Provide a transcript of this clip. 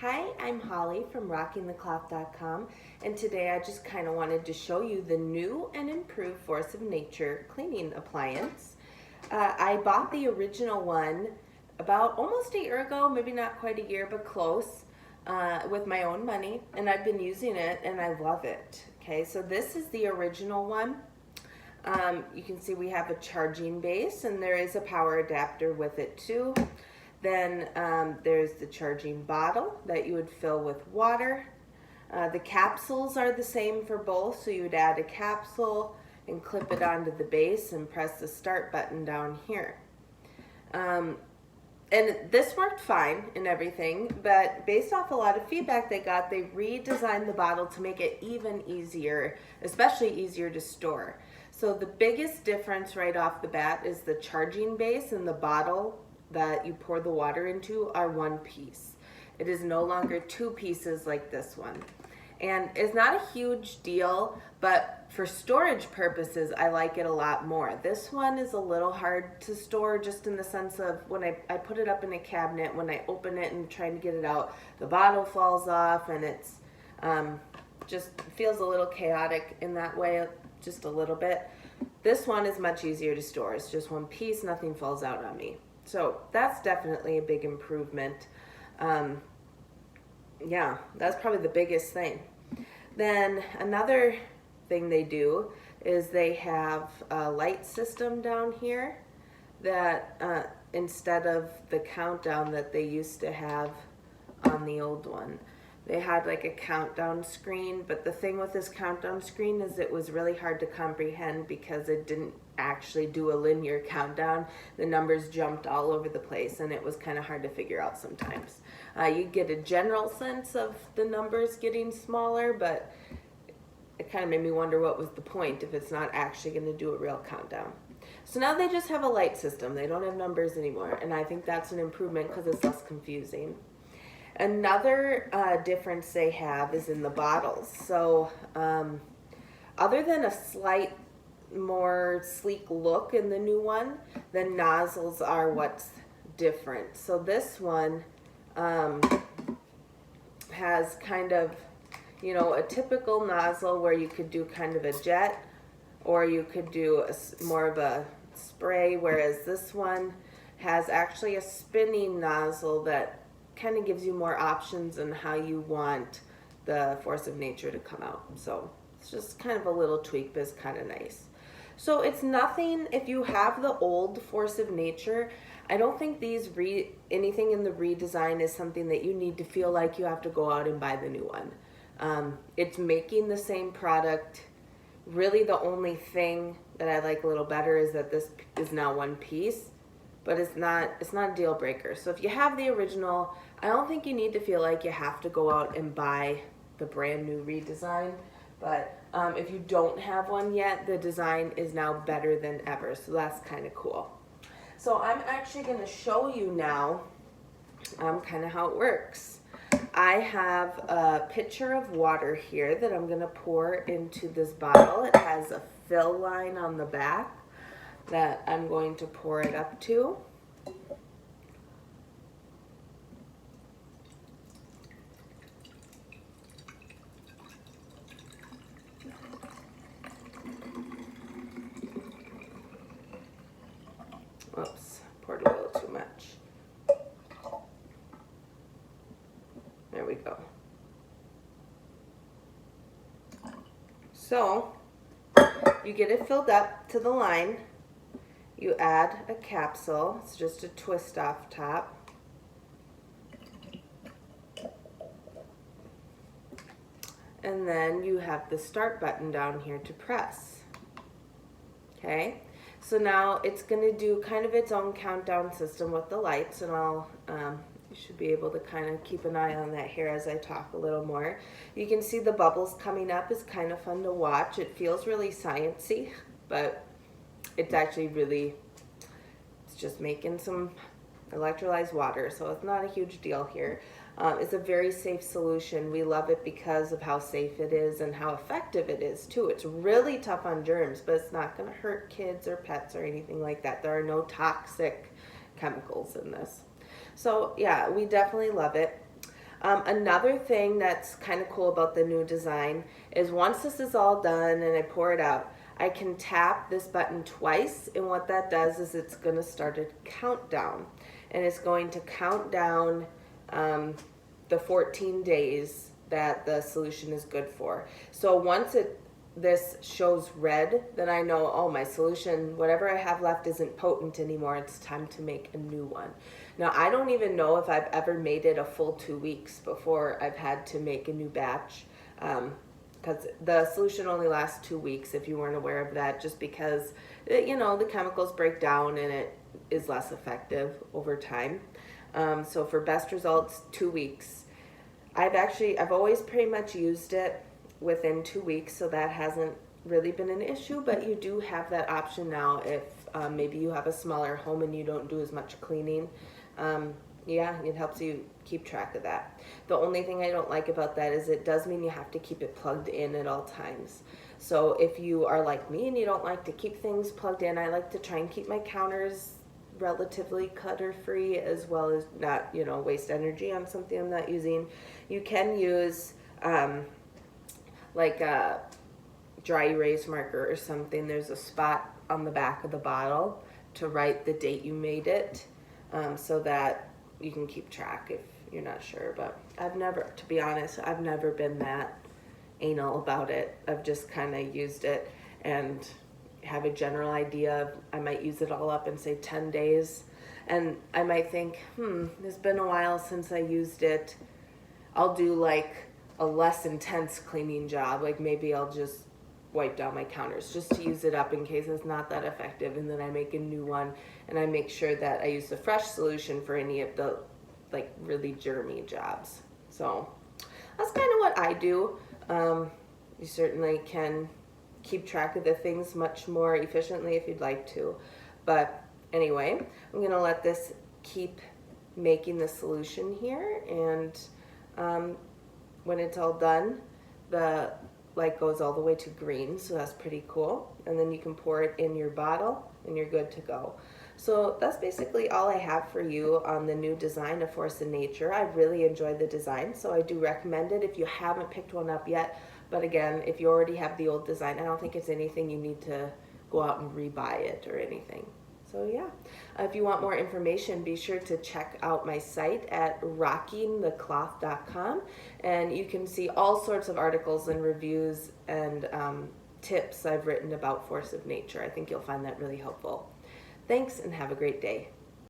Hi, I'm Holly from rockingthecloth.com, and today I just kind of wanted to show you the new and improved Force of Nature cleaning appliance. I bought the original one about almost a year ago, maybe not quite a year, but close, with my own money, and I've been using it and I love it. Okay, so this is the original one. You can see we have a charging base and there is a power adapter with it too. Then there's the charging bottle that you would fill with water. The capsules are the same for both, so you would add a capsule and clip it onto the base and press the start button down here. And this worked fine and everything, but based off a lot of feedback they got, they redesigned the bottle to make it even easier, especially easier to store. So the biggest difference right off the bat is the charging base and the bottle that you pour the water into are one piece. It is no longer two pieces like this one. And it's not a huge deal, but for storage purposes, I like it a lot more. This one is a little hard to store, just in the sense of when I put it up in a cabinet, when I open it and trying to get it out, the bottle falls off and it's just feels a little chaotic in that way, just a little bit. This one is much easier to store. It's just one piece, nothing falls out on me. So that's definitely a big improvement. Yeah, that's probably the biggest thing. Then another thing they do is they have a light system down here that instead of the countdown that they used to have on the old one. They had like a countdown screen, but the thing with this countdown screen is it was really hard to comprehend because it didn't actually do a linear countdown. The numbers jumped all over the place and it was kind of hard to figure out sometimes. You get a general sense of the numbers getting smaller, but it kind of made me wonder what was the point if it's not actually going to do a real countdown. So now they just have a light system. They don't have numbers anymore, and I think that's an improvement because it's less confusing. Another difference they have is in the bottles. So other than a slight more sleek look in the new one, the nozzles are what's different. So this one has kind of, you know, a typical nozzle where you could do kind of a jet, or you could do more of a spray, whereas this one has actually a spinning nozzle that kind of gives you more options on how you want the Force of Nature to come out. So it's just kind of a little tweak, but it's kind of nice. So it's nothing, if you have the old Force of Nature, I don't think anything in the redesign is something that you need to feel like you have to go out and buy the new one. It's making the same product. Really the only thing that I like a little better is that this is now one piece, but it's not a deal breaker. So if you have the original, I don't think you need to feel like you have to go out and buy the brand new redesign. But if you don't have one yet, the design is now better than ever. So that's kind of cool. So I'm actually going to show you now kind of how it works. I have a pitcher of water here that I'm going to pour into this bottle. It has a fill line on the back that I'm going to pour it up to. Oops, poured a little too much. There we go. So you get it filled up to the line. You add a capsule. It's just a twist off top. And then you have the start button down here to press. Okay, so now it's going to do kind of its own countdown system with the lights, and you should be able to kind of keep an eye on that here as I talk a little more. You can see the bubbles coming up is kind of fun to watch. It feels really sciencey, but it's actually it's just making some electrolyzed water, so it's not a huge deal here. It's a very safe solution. We love it because of how safe it is and how effective it is too. It's really tough on germs, but it's not going to hurt kids or pets or anything like that. There are no toxic chemicals in this. So yeah, we definitely love it. Another thing that's kind of cool about the new design is once this is all done and I pour it out, I can tap this button twice, and what that does is it's going to start a countdown, and it's going to count down the 14 days that the solution is good for. So once this shows red, then I know, oh, my solution, whatever I have left, isn't potent anymore. It's time to make a new one. Now, I don't even know if I've ever made it a full 2 weeks before I've had to make a new batch, because the solution only lasts 2 weeks, if you weren't aware of that, just because, the chemicals break down and it is less effective over time. So for best results, 2 weeks. I've always pretty much used it within 2 weeks, so that hasn't really been an issue, but you do have that option now if maybe you have a smaller home and you don't do as much cleaning. It helps you keep track of that. The only thing I don't like about that is it does mean you have to keep it plugged in at all times. So if you are like me and you don't like to keep things plugged in, I like to try and keep my counters relatively clutter free, as well as not waste energy on something I'm not using. You can use like a dry erase marker or something. There's a spot on the back of the bottle to write the date you made it, so that you can keep track if you're not sure. But to be honest, I've never been that anal about it. I've just kind of used it and have a general idea of, I might use it all up in say 10 days, and I might think, it's been a while since I used it. I'll do like a less intense cleaning job, like maybe I'll just wipe down my counters just to use it up in case it's not that effective, and then I make a new one, and I make sure that I use the fresh solution for any of the like really germy jobs. So that's kind of what I do. You certainly can keep track of the things much more efficiently if you'd like to, but anyway, I'm gonna let this keep making the solution here, and when it's all done, the light goes all the way to green, so that's pretty cool. And then you can pour it in your bottle and you're good to go. So that's basically all I have for you on the new design of Force of Nature. I really enjoyed the design, so I do recommend it if you haven't picked one up yet. But again, if you already have the old design, I don't think it's anything you need to go out and rebuy it or anything. So yeah, if you want more information, be sure to check out my site at rockingthecloth.com, and you can see all sorts of articles and reviews and tips I've written about Force of Nature. I think you'll find that really helpful. Thanks, and have a great day.